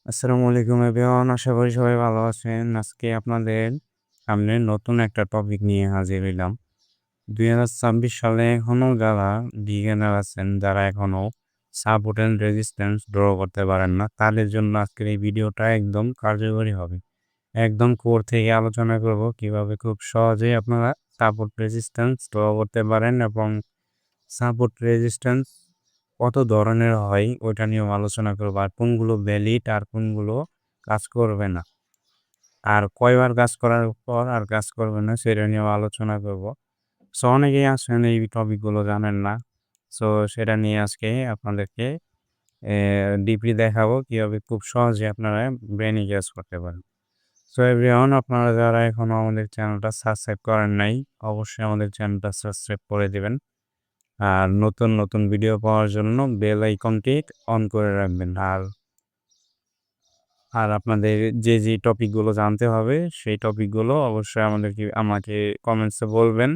আসসালামু আলাইকুম এভরিওয়ান। আশা করি সবাই ভালো আছেন। আজকে আপনাদের সামনে নতুন একটা টপিক নিয়ে হাজির হইলাম। ২০২৬ সালে এখনো যারা বিগিনার আছেন, যারা এখনো সাপোর্ট অ্যান্ড রেজিস্ট্যান্স ড্র করতে পারেন না, তাদের জন্য আজকের এই ভিডিওটা একদম কার্যকরী হবে। একদম কোর থেকে আলোচনা করব কিভাবে খুব সহজেই আপনারা সাপোর্ট রেজিস্ট্যান্স ড্র করতে পারেন এবং সাপোর্ট রেজিস্ট্যান্স কত ধরনের হয় ওইটা নিয়েও আলোচনা করবো। আর কোনগুলো ভ্যালিড আর কোনগুলো কাজ করবে না। আর কয়বার কাজ করার পর আর কাজ করবে না সেটা নিয়েও আলোচনা করব। সো অনেকেই আছেন এই টপিকগুলো জানেন না। সো সেটা নিয়ে আজকে আপনাদেরকে ডিপলি দেখাবো কিভাবে খুব সহজে আপনারা ব্রেন ইউজ করতে পারেন। সো এভরিওয়ান, আপনারা যারা এখনো আমাদের চ্যানেলটা সাবস্ক্রাইব করেন নাই, অবশ্যই আমাদের চ্যানেলটা সাবস্ক্রাইব করে দিবেন। আর নতুন ভিডিও পাওয়ার জন্য বেল আইকনটি অন করে রাখবেন। আর আপনাদের যে টপিকগুলো জানতে হবে সেই টপিকগুলো অবশ্যই আমাকে কমেন্টসে বলবেন।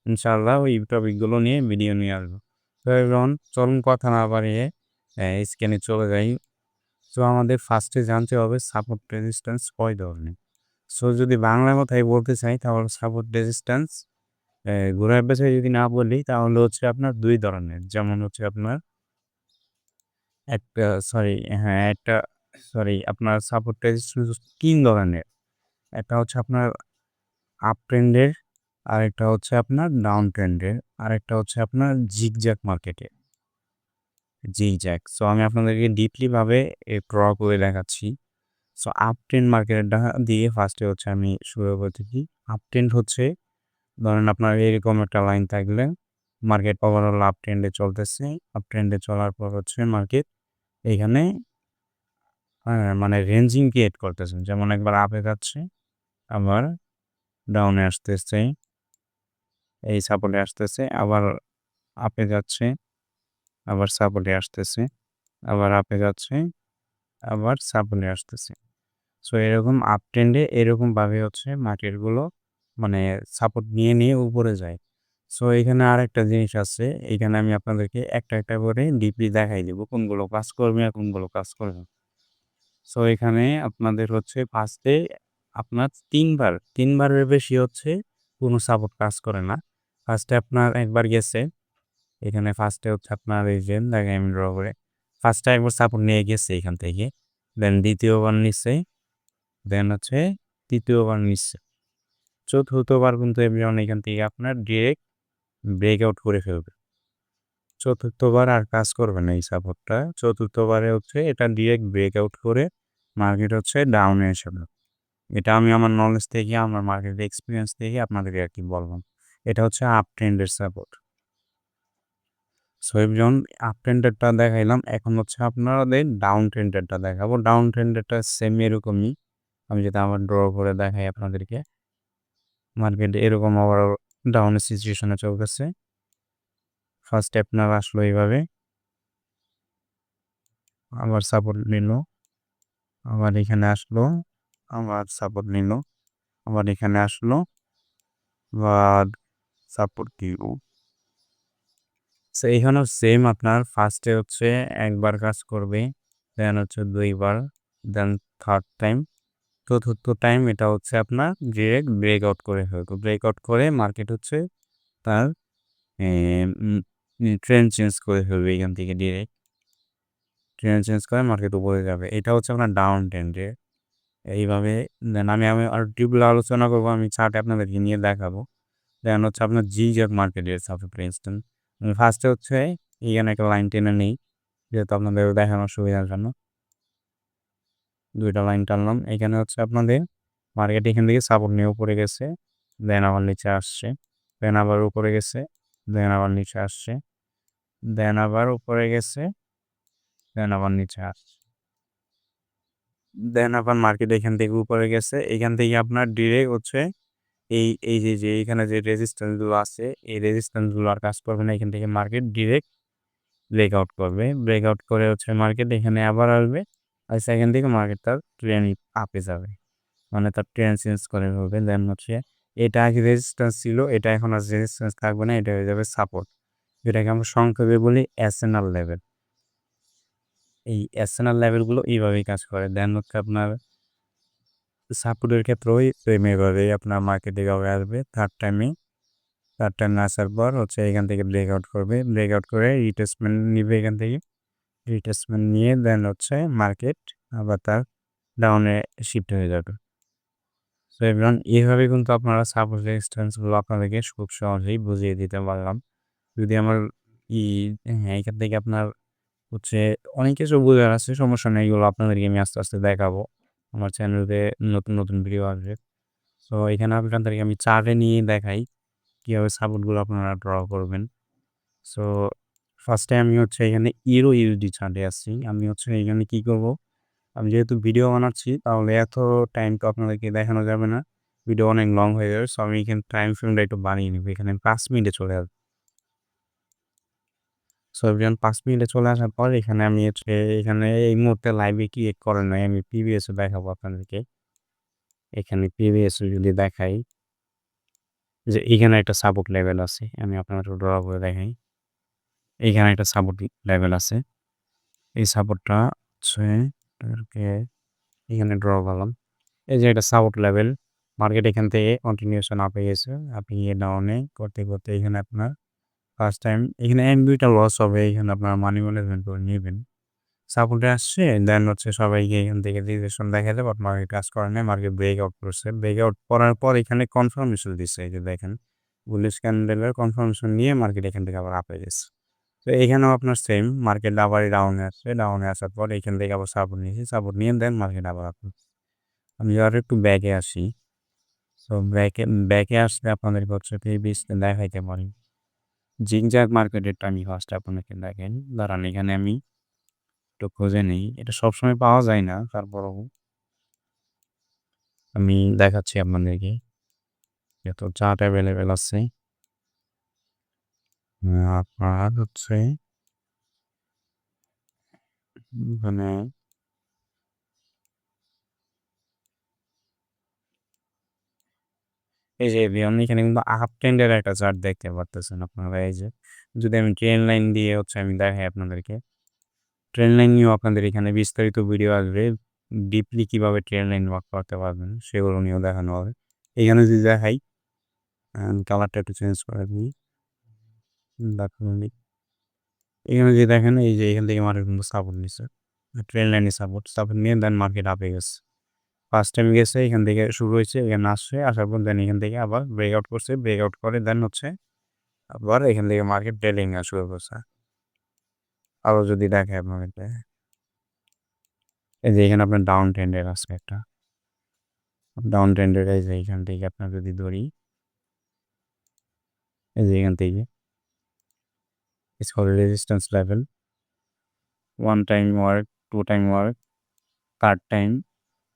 ইনশাআল্লাহ ওই টপিকগুলো নিয়ে ভিডিও নিয়ে আসবো। তো এভরিওয়ান, চলুন কথা না বাড়িয়ে স্ক্রিনে চলে যাই। সো আমাদের ফার্স্টে জানতে হবে সাপোর্ট রেজিস্ট্যান্স কয় ধরনের। সো যদি বাংলা কথায় বলতে চাই তাহলে সাপোর্ট রেজিস্ট্যান্স ঘোরার পেছনে যদি না বলি তাহলে হচ্ছে আপনার ২ ধরনের। যেমন হচ্ছে আপনার একটা সরি হ্যাঁ, একটা সরি আপনার সাপোর্ট রেজিস্ট্যান্স ৩ ধরনের। একটা হচ্ছে আপনার আপ ট্রেন্ডের, আরেকটা হচ্ছে আপনার ডাউন ট্রেন্ডের, আরেকটা হচ্ছে আপনার জিগজ্যাগ মার্কেটে। জিগজ্যাগ। সো আমি আপনাদেরকে ডিপলি ভাবে ড্র করে দেখাচ্ছি। সো আপ ট্রেন্ড মার্কেটটা দিয়ে ফার্স্টে হচ্ছে আমি শুরু করতেছি। আপ ট্রেন্ড হচ্ছে ধরেন আপনার এরকম একটা লাইন থাকলে মার্কেট ওভারঅল আপ ট্রেন্ডে চলতেছে। আপ ট্রেন্ডে চলার পর হচ্ছে মার্কেট এইখানে মানে রেঞ্জিং ক্রিয়েট করতেছেন। যেমন একবার আপে যাচ্ছে, আবার ডাউনে আসতেছে, এই সাপোর্টে আসতেছে, আবার আপে যাচ্ছে, আবার সাপোর্টে আসতেছে, আবার আপে যাচ্ছে, আবার সাপোর্টে আসতেছে। সো এরকম আপ ট্রেন্ডে এরকমভাবে হচ্ছে মার্কেটগুলো মানে সাপোর্ট নিয়ে উপরে যায়। সো এখানে আরেকটা জিনিস আছে। এখানে আমি আপনাদেরকে একটা করে ডিপলি দেখাই দিব কোনগুলো কাজ করবে আর কোনগুলো কাজ করবে না। সো এখানে আপনাদের হচ্ছে ফার্স্টে আপনার ৩ বারের বেশি হচ্ছে কোনো সাপোর্ট কাজ করে না। ফার্স্টে আপনার একবার গেছে, এখানে ফার্স্টে হচ্ছে আপনার এই যে দেখেন আমি ড্র করে। ফার্স্টে একবার সাপোর্ট নিয়ে গেছে এখান থেকে। দেন দ্বিতীয়বার নিচ্ছে, দেন হচ্ছে তৃতীয়বার নিচ্ছে। চতুর্থবার কিন্তু এভরিওয়ান এখান থেকে আপনার ডিরেক্ট ব্রেকআউট করে ফেলবে। চতুর্থবার আর কাজ করবে না এই সাপোর্টটা। চতুর্থবারে হচ্ছে এটা ডিরেক্ট ব্রেকআউট করে মার্কেট হচ্ছে ডাউনে এসে যাবে। এটা আমি আমার নলেজ থেকে, আমার মার্কেট এক্সপিরিয়েন্স থেকে আপনাদেরকে আর কি বললাম। এটা হচ্ছে আপ ট্রেন্ডের সাপোর্ট। সো এভরিওয়ান, আপ ট্রেন্ডেরটা দেখাইলাম। এখন হচ্ছে আপনাদের ডাউন ট্রেন্ডেরটা দেখাবো। ডাউন ট্রেন্ডেরটা সেম এরকমই। আমি যদি আবার ড্র করে দেখাই আপনাদেরকে, মার্কেট এরকম আবার ডাউনের সিচুয়েশনে চলতেছে। ফার্স্টে আপনার আসলো এইভাবে, আবার সাপোর্ট নিল, আবার এখানে আসলো, আবার সাপোর্ট নিল, আবার এখানে আসলো, আবার সাপোর্ট দিল। সো এখানেও সেম আপনার ফার্স্টে হচ্ছে একবার কাজ করবে, দেন হচ্ছে ২ বার, দেন থার্ড টাইম, চতুর্থ টাইম এটা হচ্ছে আপনার ডিরেক্ট ব্রেকআউট করে ফেলবে। ব্রেকআউট করে মার্কেট হচ্ছে তার ট্রেন্ড চেঞ্জ করে ফেলবে এখান থেকে ডিরেক্ট। ট্রেন্ড চেঞ্জ করে মার্কেট উপরে যাবে। এটা হচ্ছে আপনার ডাউন ট্রেন্ডে। এইভাবে দেন আমি আর ডিপলি আলোচনা করবো, আমি চার্টে আপনাদেরকে নিয়ে দেখাবো। দেন হচ্ছে আপনার জিগজ্যাগ মার্কেটের সাপোর্ট রেজিস্ট্যান্স। ফার্স্টে হচ্ছে এখানে একটা লাইন টেনে নেই যেহেতু আপনাদের দেখানোর সুবিধার জন্য। ২টা লাইন টানলাম। এখানে হচ্ছে আপনাদের মার্কেট এখান থেকে সাপোর্ট নিয়ে উপরে গেছে, দেন আবার নিচে আসছে, দেন আবার উপরে গেছে, দেন আবার নিচে আসছে, দেন আবার উপরে গেছে, দেন আবার নিচে আসছে, দেন আবার মার্কেট এখান থেকে উপরে গেছে। এখান থেকে আপনার ডিরেক্ট হচ্ছে এই যে এখানে যে রেজিস্ট্যান্স গুলো আছে এই রেজিস্ট্যান্স গুলো আর কাজ করবে না। এখান থেকে মার্কেট ডিরেক্ট ব্রেকআউট করবে। ব্রেকআউট করে হচ্ছে মার্কেট এখানে আবার আসবে। আর সেখান থেকে মার্কেট তার ট্রেন্ড আপে যাবে। মানে তার ট্রেন্ড চেঞ্জ করে ফেলবে। দেন হচ্ছে এটা আগে রেজিস্ট্যান্স ছিল, এটা এখন আর রেজিস্ট্যান্স থাকবে না, এটা হয়ে যাবে সাপোর্ট। যেটাকে আমরা সংক্ষেপে বলি এসএনআর লেভেল। এই এসএনআর লেভেলগুলো এইভাবেই কাজ করে। দেন হচ্ছে আপনার সাপোর্টের ক্ষেত্রেও সেম এভাবেই আপনার মার্কেট এভাবে আসবে। থার্ড টাইমে আসার পর হচ্ছে এখান থেকে ব্রেকআউট করবে। ব্রেকআউট করে রিট্রেসমেন্ট নিবে এখান থেকে। রিট্রেসমেন্ট নিয়ে দেন হচ্ছে মার্কেট আবার তার ডাউনে শিফট হয়ে যাবে। সো এভরিওয়ান এইভাবে কিন্তু আপনারা সাপোর্ট রেজিস্ট্যান্সগুলো আপনাদেরকে খুব সহজেই বুঝিয়ে দিতে পারলাম। যদি আমার ই হ্যাঁ, এখান থেকে আপনার হচ্ছে অনেক কিছু বোঝার আছে, সমস্যা নেই। এগুলো আপনাদেরকে আমি আস্তে, আস্তে দেখাবো। আমার চ্যানেলে নতুন, নতুন ভিডিও আসবে। সো এখানে আপনাদেরকে আমি চার্টে নিয়ে দেখাই কীভাবে সাপোর্টগুলো আপনারা ড্র করবেন। সো ফার্স্টে আমি হচ্ছে এখানে ইউরো ইউএসডি চার্টে আসছি। আমি হচ্ছে এখানে কী করব, আমি যেহেতু ভিডিও বানাচ্ছি তাহলে এত টাইম তো আপনাদেরকে দেখানো যাবে না। ভিডিও অনেক লং হয়ে যাবে। সো আমি এখানে টাইম ফ্রেমটা একটু বানিয়ে নিব। এখানে 5 মিনিটে চলে আসবে। সো এভরিওয়ান 5 মিনিটে চলে আসার পর এখানে আমি হচ্ছে এখানে এই মুহূর্তে লাইভে ক্রিয়েট করেন নাই। আমি প্রিভিয়াসে দেখাবো আপনাদেরকে। এখানে প্রিভিয়াসে যদি দেখাই যে এখানে একটা সাপোর্ট লেভেল আছে। আমি আপনাদের ড্র করে দেখাই। এইখানে একটা সাপোর্ট লেভেল আছে। এই সাপোর্টটা হচ্ছে এটাকে এখানে ড্র করলাম। এই যে এটা সাপোর্ট লেভেল। মার্কেট এখান থেকে কন্টিনিউয়েশন আপে গেছে। আপনি ডাউনে করতে, করতে এখানে আপনার ফার্স্ট টাইম এখানে 1-2টা লস হবে। এখানে আপনার মানি ম্যানেজমেন্ট করে নিবেন। সাপোর্টে আসছে দেন হচ্ছে সবাইকে এখান থেকে রিজেকশন দেখাতে বাট মার্কেট কাজ করে নাই। মার্কেট ব্রেকআউট করছে। ব্রেকআউট করার পর এখানে কনফার্মেশন দিচ্ছে। এই যে দেখেন বুলিশ ক্যান্ডেলের কনফার্মেশন নিয়ে মার্কেট এখান থেকে আবার আপে গেছে। তো এখানেও আপনার সেম মার্কেট আবারই ডাউনে আসছে। ডাউনে আসার পর এখান থেকে আবার সাপোর্ট নিয়েছি। সাপোর্ট নিয়ে দেন মার্কেট আবার আপ। আমি আরও একটু ব্যাকে আসি। সো ব্যাকে আসলে আপনাদেরকে হচ্ছে প্রিভিয়াসলি দেখাইতে পারি। জিগজ্যাগ মার্কেটেরটা আমি ফার্স্ট আপনাদেরকে দেখেন। দাঁড়ান এখানে আমি একটু খুঁজে নেই। এটা সবসময় পাওয়া যায় না, তারপরেও আমি দেখাচ্ছি আপনাদেরকে। যত চার্ট অ্যাভেলেবেল আছে আপনার হচ্ছে মানে এই যে এভিয়ন এখানে কিন্তু আপ ট্রেন্ডের একটা চার্ট দেখতে পারতেছেন আপনারা। এই যে যদি আমি ট্রেন লাইন দিয়ে হচ্ছে আমি দেখাই আপনাদেরকে। ট্রেন লাইন নিয়েও আপনাদের এখানে বিস্তারিত ভিডিও আসবে। ডিপলি কিভাবে ট্রেন লাইন ওয়ার্ক করতে পারবেন সেগুলো নিয়েও দেখানো হবে। এখানে যদি দেখাই কালারটা একটু চেঞ্জ করে দিই। এখানে যদি দেখেন এই যে এখান থেকে মার্কেট কিন্তু সাপোর্ট নিচ্ছে। ট্রেন লাইনে সাপোর্ট নিয়ে দেন মার্কেট আপে গেছে। ফার্স্ট টাইম গেছে এখান থেকে শুরু হয়েছে, এখানে আসছে, আসার পর দেন এখান থেকে আবার ব্রেকআউট করছে। ব্রেকআউট করে দেন হচ্ছে আবার এখান থেকে মার্কেট ট্রেডিং শুরু করছে। আরও যদি দেখে আপনাদেরকে এই যে এখানে আপনার ডাউন ট্রেন্ডের আছে একটা। ডাউন ট্রেন্ডের এই যে এখান থেকে আপনার যদি ধরি এই যে এখান থেকে it's call resistance level. 1 time work, 2 time work, 3rd time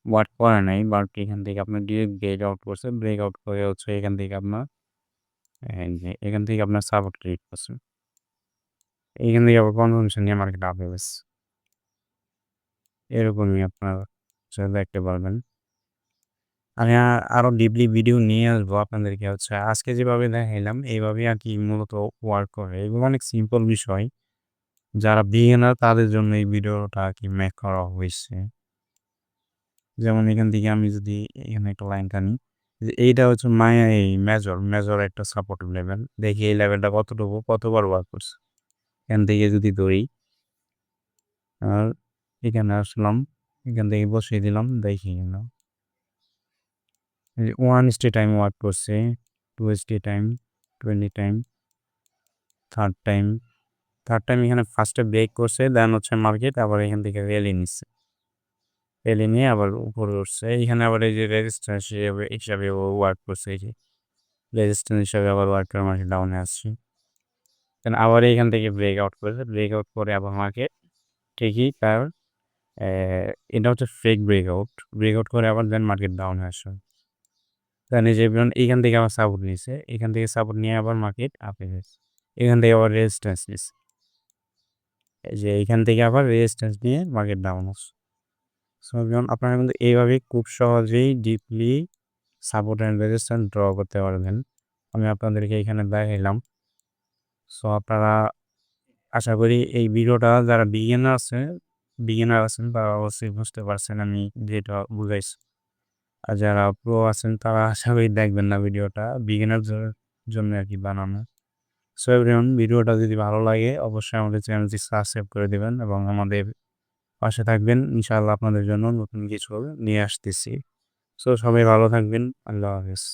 work করে নাই। বাট এখান থেকে আপনার ডিরেক্ট ব্রেকআউট করছে। ব্রেকআউট করে হচ্ছে এখান থেকে আপনার এখান থেকে আপনার সাপোর্ট ক্রিয়েট করছে। এখান থেকে আবার কনফার্মেশন নিয়ে মার্কেট আপে গেছে। এরকমই আপনার দেখতে পারবেন। আমি আরও ডিপলি ভিডিও নিয়ে আসবো আপনাদেরকে। হচ্ছে আজকে যেভাবে দেখাইলাম এইভাবেই আর কি মূলত ওয়ার্ক করে। এগুলো অনেক সিম্পল বিষয়। যারা বিগিনার তাদের জন্য এই ভিডিওটা আর কি মেক করা হয়েছে। যেমন এখান থেকে আমি যদি এখানে একটা লাইন টানি যে এইটা হচ্ছে এই মেজর একটা সাপোর্ট লেভেল। দেখি এই লেভেলটা কতটুকু কতবার ওয়ার্ক করছে। এখান থেকে যদি ধরি আর এখানে আসলাম, এখান থেকে বসিয়ে দিলাম, দেখি না 1 টাইম ওয়ার্ক করছে, 2 টাইম, 20 টাইম, থার্ড টাইম এখানে ফার্স্টে ব্রেক করছে। দেন হচ্ছে মার্কেট আবার এখান থেকে র্যালি নিচ্ছে। র্যালি নিয়ে আবার উপরে উঠছে। এখানে আবার এই যে রেজিস্ট্যান্স হিসাবে ওয়ার্ক করছে। এই যে রেজিস্ট্যান্স হিসাবে আবার ওয়ার্ক করে মার্কেট ডাউনে আসছে। দেন আবার এখান থেকে ব্রেকআউট করেছে। ব্রেকআউট করে আবার মার্কেট ঠিকই তার এটা হচ্ছে ফেক ব্রেকআউট করে আবার দেন মার্কেট ডাউনে আসছে। দেন এই যে এইখান থেকে আবার সাপোর্ট নিয়েছে। এখান থেকে সাপোর্ট নিয়ে আবার মার্কেট আপে গেছে। এখান থেকে আবার রেজিস্ট্যান্স নিচ্ছে। এই যে এইখান থেকে আবার রেজিস্ট্যান্স নিয়ে মার্কেট ডাউন আসছে। সো আপনারা কিন্তু এইভাবে খুব সহজেই deeply support and resistance draw করতে পারবেন। আমি আপনাদেরকে এখানে দেখাইলাম। সো আপনারা আশা করি এই ভিডিওটা যারা বিগিনার আছে বিগিনার আছেন তারা অবশ্যই বুঝতে পারছেন আমি যেটা বুঝাইছি। আর যারা প্রো আছেন তারা আশা করি দেখবেন না ভিডিওটা, বিগিনার জন্য আরকি বানানো। সো এভরিওয়ান, ভিডিওটা যদি ভালো লাগে অবশ্যই আমাদের চ্যানেলটি সাবস্ক্রাইব করে দিবেন এবং আমাদের পাশে থাকবেন। ইনশাআল্লাহ আপনাদের জন্য নতুন কিছু নিয়ে আসতেছি। সো সবাই ভালো থাকবেন। আল্লাহ হাফেজ।